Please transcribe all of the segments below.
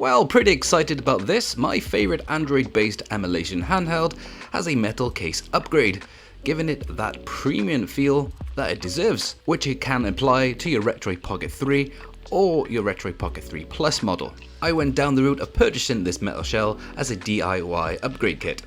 Well, pretty excited about this. My favorite Android based emulation handheld has a metal case upgrade, giving it that premium feel that it deserves, which it can apply to your Retroid Pocket 3 or your Retroid Pocket 3 Plus model. I went down the route of purchasing this metal shell as a DIY upgrade kit.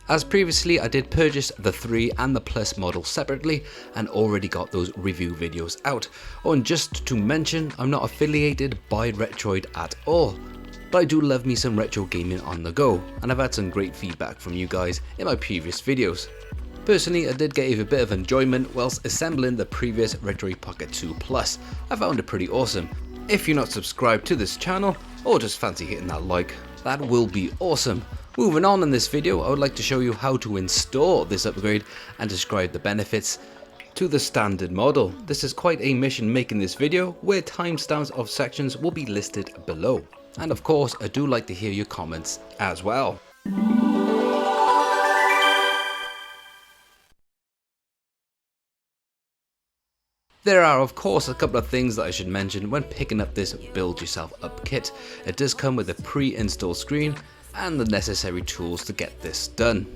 As previously, I did purchase the 3 and the Plus model separately and already got those review videos out. Oh, and just to mention, I'm not affiliated by Retroid at all, but I do love me some retro gaming on the go, and I've had some great feedback from you guys in my previous videos. Personally, I did get a bit of enjoyment whilst assembling the previous Retroid Pocket 2 Plus. I found it pretty awesome. If you're not subscribed to this channel, or just fancy hitting that like, that will be awesome. Moving on in this video, I would like to show you how to install this upgrade and describe the benefits to the standard model. This is quite a mission making this video, where timestamps of sections will be listed below. And of course, I do like to hear your comments as well. There are of course a couple of things that I should mention when picking up this build yourself up kit. It does come with a pre-installed screen and the necessary tools to get this done.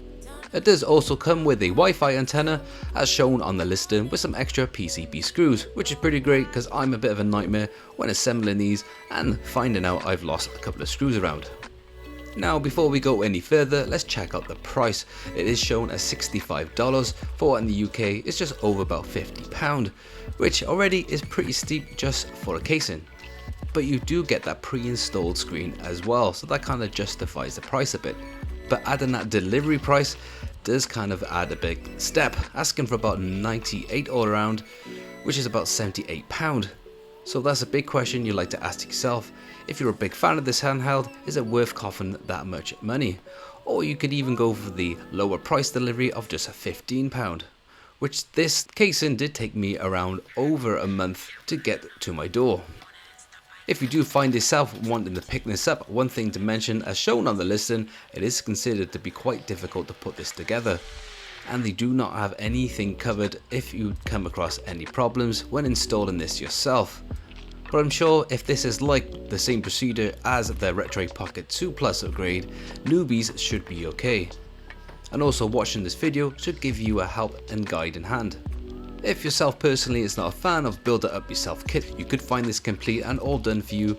It does also come with a Wi-Fi antenna as shown on the listing with some extra PCB screws, which is pretty great because I'm a bit of a nightmare when assembling these and finding out I've lost a couple of screws around. Now before we go any further, let's check out the price. It is shown as $65, for in the UK it's just over about £50, which already is pretty steep just for a casing. But you do get that pre-installed screen as well, so that kind of justifies the price a bit. But adding that delivery price does kind of add a big step, asking for about $98 all around, which is about £78. So that's a big question you'd like to ask yourself. If you're a big fan of this handheld, is it worth coughing that much money? Or you could even go for the lower price delivery of just £15, which this casing did take me around over a month to get to my door. If you do find yourself wanting to pick this up, one thing to mention, as shown on the listing, it is considered to be quite difficult to put this together, and they do not have anything covered if you come across any problems when installing this yourself. But I'm sure if this is like the same procedure as the Retroid Pocket 2 Plus upgrade, newbies should be okay. And also watching this video should give you a help and guide in hand. If yourself personally is not a fan of build it up yourself kit, you could find this complete and all done for you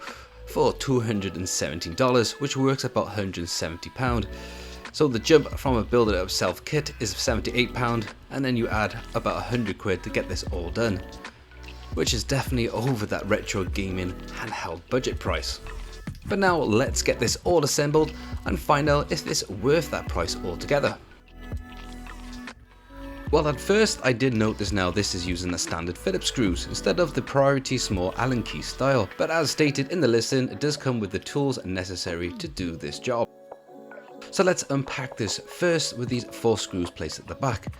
for $217, which works about £170. So the jump from a build it up self kit is £78, and then you add about 100 quid to get this all done, which is definitely over that retro gaming handheld budget price. But now let's get this all assembled and find out if it's worth that price altogether. Well, at first I did notice now this is using the standard Phillips screws instead of the priority small Allen key style, but as stated in the listing, it does come with the tools necessary to do this job. So let's unpack this first with these 4 screws placed at the back.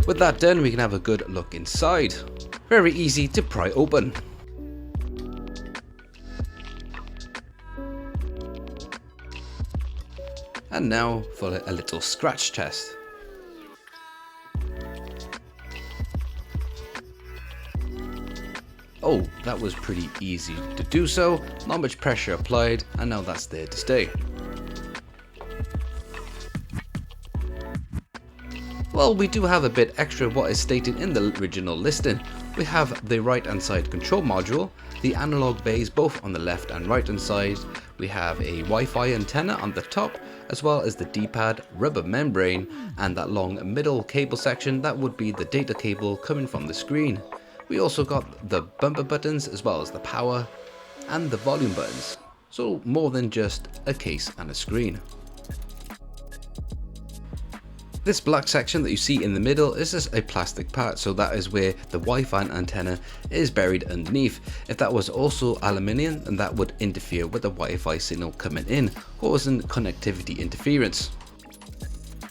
With that done, we can have a good look inside. Very easy to pry open. And now for a little scratch test. Oh, that was pretty easy to do so, not much pressure applied, and now that's there to stay. Well, we do have a bit extra what is stated in the original listing. We have the right hand side control module, the analog bays both on the left and right hand side, we have a Wi-Fi antenna on the top, as well as the D-pad, rubber membrane, and that long middle cable section that would be the data cable coming from the screen. We also got the bumper buttons as well as the power and the volume buttons, so more than just a case and a screen. This black section that you see in the middle is just a plastic part, so that is where the Wi-Fi antenna is buried underneath. If that was also aluminium, then that would interfere with the Wi-Fi signal coming in, causing connectivity interference.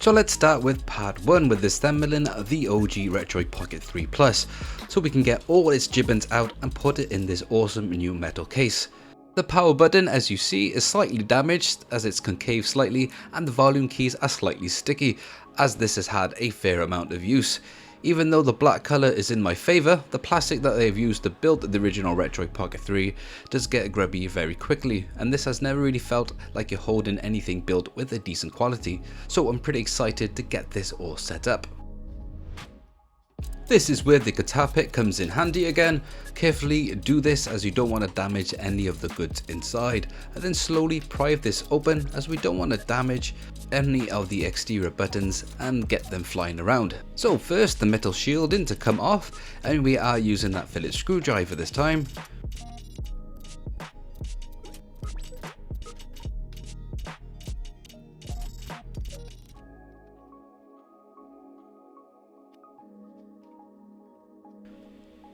So let's start with part 1 with assembling the OG Retroid Pocket 3 Plus, so we can get all its gibbons out and put it in this awesome new metal case. The power button, as you see, is slightly damaged as it's concave slightly, and the volume keys are slightly sticky as this has had a fair amount of use. Even though the black colour is in my favour, the plastic that they've used to build the original Retroid Pocket 3 does get grubby very quickly, and this has never really felt like you're holding anything built with a decent quality, so I'm pretty excited to get this all set up. This is where the guitar pick comes in handy again. Carefully do this as you don't want to damage any of the goods inside, and then slowly pry this open as we don't want to damage any of the exterior buttons and get them flying around. So first the metal shielding to come off, and we are using that Phillips screwdriver this time.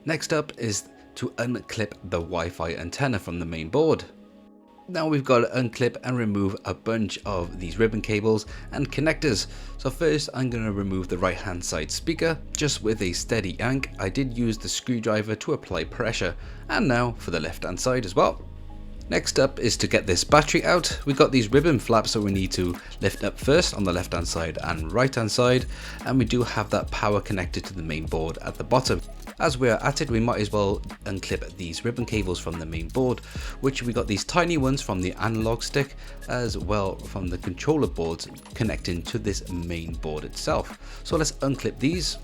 Next up is to unclip the Wi-Fi antenna from the main board. Now we've got to unclip and remove a bunch of these ribbon cables and connectors. So first I'm going to remove the right hand side speaker just with a steady yank. I did use the screwdriver to apply pressure, and now for the left hand side as well. Next up is to get this battery out. We've got these ribbon flaps that we need to lift up first on the left hand side and right hand side, and we do have that power connected to the main board at the bottom. As we are at it, we might as well unclip these ribbon cables from the main board, which we got these tiny ones from the analog stick as well from the controller boards connecting to this main board itself. So let's unclip these.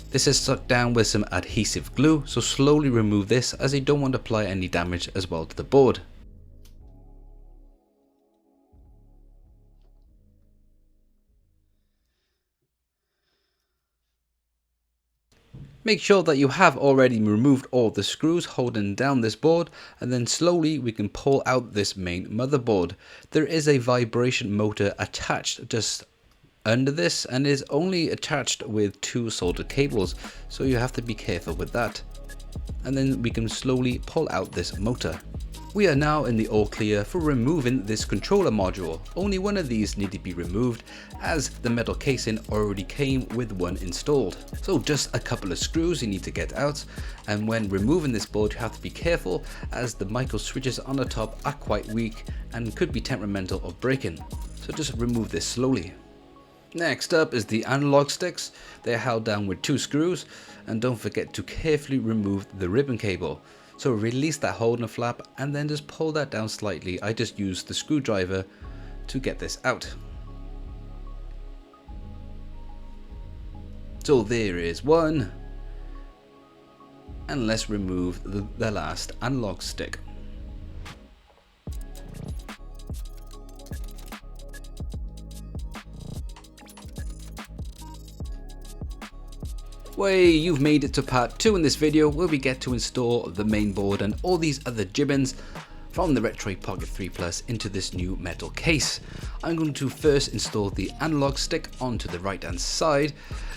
This is stuck down with some adhesive glue, so slowly remove this as you don't want to apply any damage as well to the board. Make sure that you have already removed all the screws holding down this board, and then slowly we can pull out this main motherboard. There is a vibration motor attached just under this and is only attached with 2 soldered cables, so you have to be careful with that. And then we can slowly pull out this motor. We are now in the all clear for removing this controller module. Only one of these need to be removed as the metal casing already came with one installed. So just a couple of screws you need to get out, and when removing this board you have to be careful as the micro switches on the top are quite weak and could be temperamental of breaking. So just remove this slowly. Next up is the analog sticks. They are held down with 2 screws, and don't forget to carefully remove the ribbon cable. So release that holder flap and then just pull that down slightly. I just used the screwdriver to get this out. So there is one, and let's remove the last analog stick. Way, you've made it to part 2 in this video where we get to install the main board and all these other gibbons from the Retroid Pocket 3 Plus into this new metal case. I'm going to first install the analog stick onto the right hand side.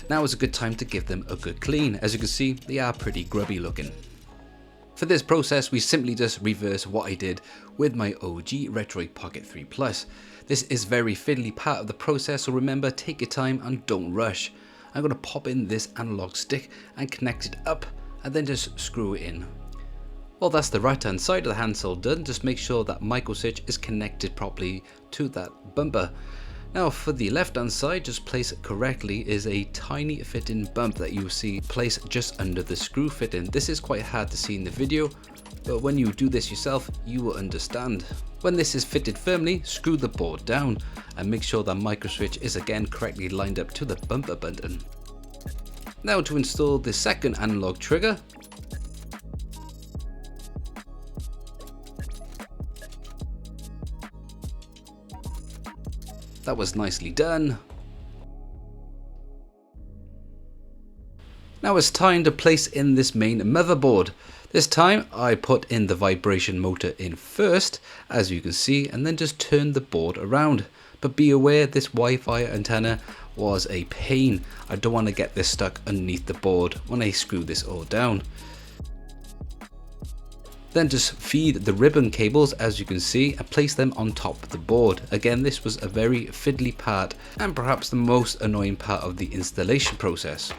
Now is a good time to give them a good clean. As you can see, they are pretty grubby looking. For this process, we simply just reverse what I did with my OG Retroid Pocket 3 Plus. This is very fiddly part of the process, so remember, take your time and don't rush. I'm going to pop in this analog stick and connect it up and then just screw it in. Well, that's the right hand side of the handheld done. Just make sure that micro switch is connected properly to that bumper. Now for the left hand side, just place it correctly, is a tiny fitting bump that you see placed just under the screw fitting. This is quite hard to see in the video, but when you do this yourself, you will understand. When this is fitted firmly, screw the board down and make sure that micro switch is again correctly lined up to the bumper button. Now to install the second analog trigger. That was nicely done. Now it's time to place in this main motherboard. This time I put in the vibration motor in first, as you can see, and then just turn the board around. But be aware, this Wi-Fi antenna was a pain. I don't want to get this stuck underneath the board when I screw this all down. Then just feed the ribbon cables, as you can see, and place them on top of the board. Again, this was a very fiddly part and perhaps the most annoying part of the installation process.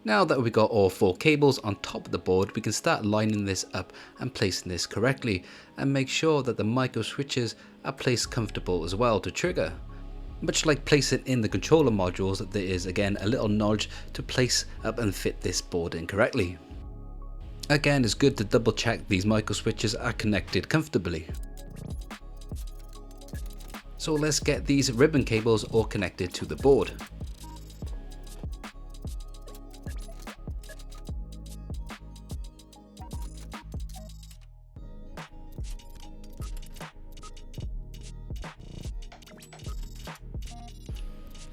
Now that we got all 4 cables on top of the board, we can start lining this up and placing this correctly, and make sure that the micro switches are placed comfortable as well to trigger. Much like placing in the controller modules, there is again a little notch to place up and fit this board in correctly. Again, it's good to double check these micro switches are connected comfortably. So let's get these ribbon cables all connected to the board.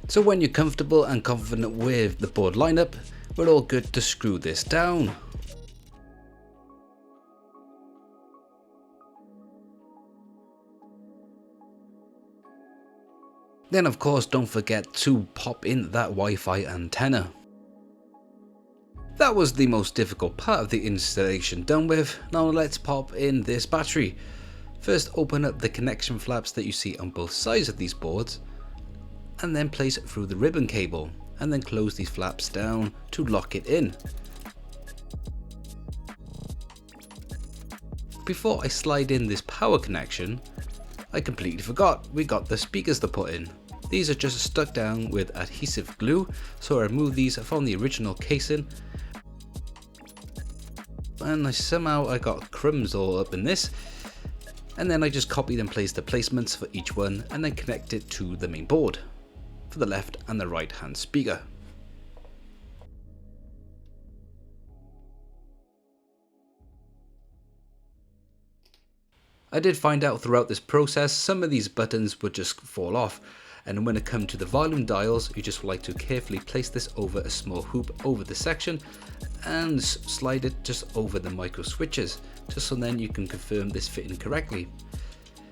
So when you're comfortable and confident with the board lineup, we're all good to screw this down. Then of course don't forget to pop in that Wi-Fi antenna. That was the most difficult part of the installation done with. Now let's pop in this battery. First open up the connection flaps that you see on both sides of these boards, and then place it through the ribbon cable, and then close these flaps down to lock it in. Before I slide in this power connection, I completely forgot we got the speakers to put in. These are just stuck down with adhesive glue, so I removed these from the original casing, and somehow I got crumbs all up in this, and then I just copied and placed the placements for each one and then connect it to the main board for the left and the right hand speaker. I did find out throughout this process some of these buttons would just fall off, and when it comes to the volume dials, you just like to carefully place this over a small hoop over the section and slide it just over the micro switches, just so then you can confirm this fitting correctly.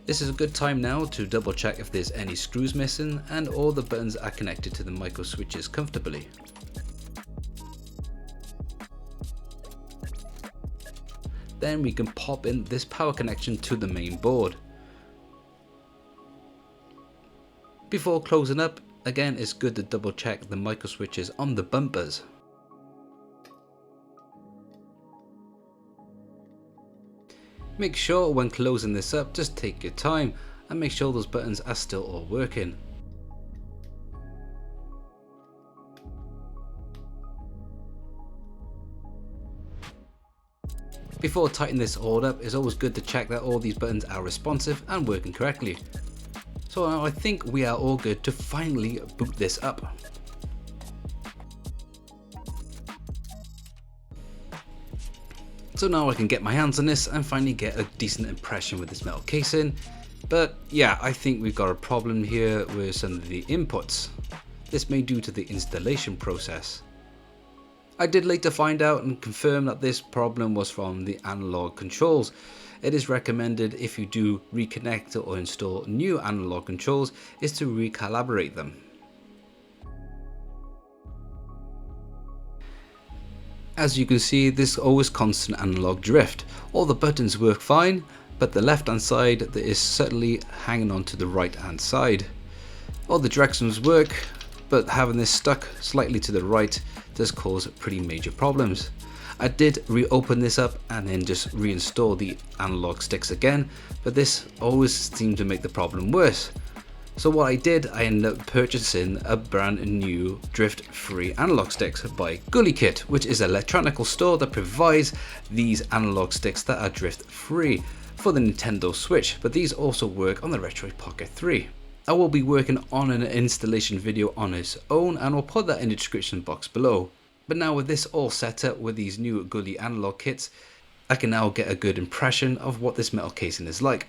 This is a good time now to double check if there's any screws missing and all the buttons are connected to the micro switches comfortably. Then we can pop in this power connection to the main board. Before closing up, again it's good to double check the micro switches on the bumpers. Make sure when closing this up, just take your time and make sure those buttons are still all working. Before tightening this all up, it's always good to check that all these buttons are responsive and working correctly. So now I think we are all good to finally boot this up. So now I can get my hands on this and finally get a decent impression with this metal casing. But yeah, I think we've got a problem here with some of the inputs. This may be due to the installation process. I did later find out and confirm that this problem was from the analog controls. It is recommended if you do reconnect or install new analog controls is to recalibrate them. As you can see, there's always constant analog drift. All the buttons work fine, but the left hand side that is certainly hanging on to the right hand side. All the directions work, but having this stuck slightly to the right does cause pretty major problems. I did reopen this up and then just reinstall the analog sticks again, but this always seemed to make the problem worse. So what I did, I ended up purchasing a brand new drift-free analog sticks by GullyKit, which is an electronic store that provides these analog sticks that are drift-free for the Nintendo Switch, but these also work on the Retroid Pocket 3. I will be working on an installation video on its own and I'll put that in the description box below. But now with this all set up with these new Gully analog kits, I can now get a good impression of what this metal casing is like.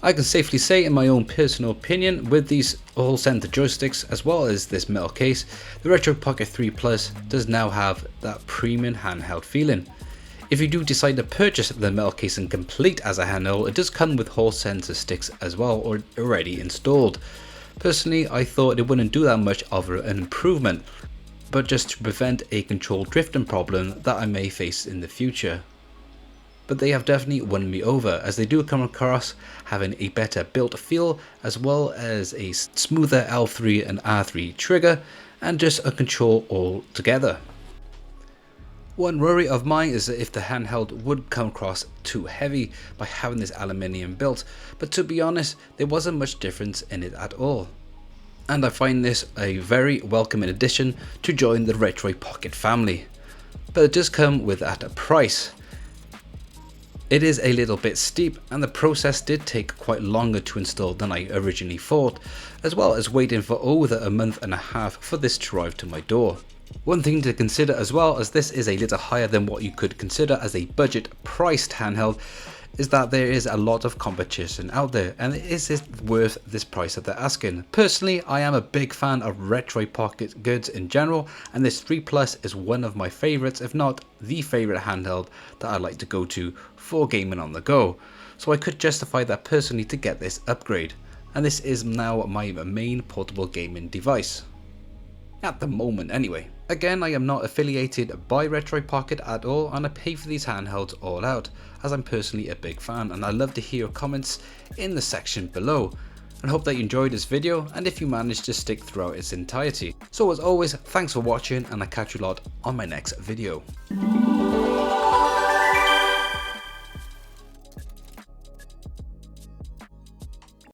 I can safely say, in my own personal opinion, with these all center joysticks as well as this metal case, the Retroid Pocket 3 Plus does now have that premium handheld feeling. If you do decide to purchase the metal casing complete as a handheld, it does come with Hall sensor sticks as well, or already installed. Personally, I thought it wouldn't do that much of an improvement, but just to prevent a control drifting problem that I may face in the future. But they have definitely won me over, as they do come across having a better built feel as well as a smoother L3 and R3 trigger, and just a control altogether. One worry of mine is that if the handheld would come across too heavy by having this aluminium built, but to be honest, there wasn't much difference in it at all. And I find this a very welcoming addition to join the Retroid Pocket family. But it does come with at a price. It is a little bit steep, and the process did take quite longer to install than I originally thought, as well as waiting for over a month and a half for this to arrive to my door. One thing to consider as well, as this is a little higher than what you could consider as a budget priced handheld, is that there is a lot of competition out there, and is it worth this price that they're asking? Personally, I am a big fan of Retroid Pocket goods in general, and this 3 Plus is one of my favourites, if not the favourite handheld that I like to go to for gaming on the go. So I could justify that personally to get this upgrade, and this is now my main portable gaming device. At the moment anyway. Again, I am not affiliated by Retroid Pocket at all, and I pay for these handhelds all out, as I'm personally a big fan, and I love to hear your comments in the section below. And hope that you enjoyed this video, and if you managed to stick throughout its entirety. So as always, thanks for watching, and I'll catch you lot on my next video.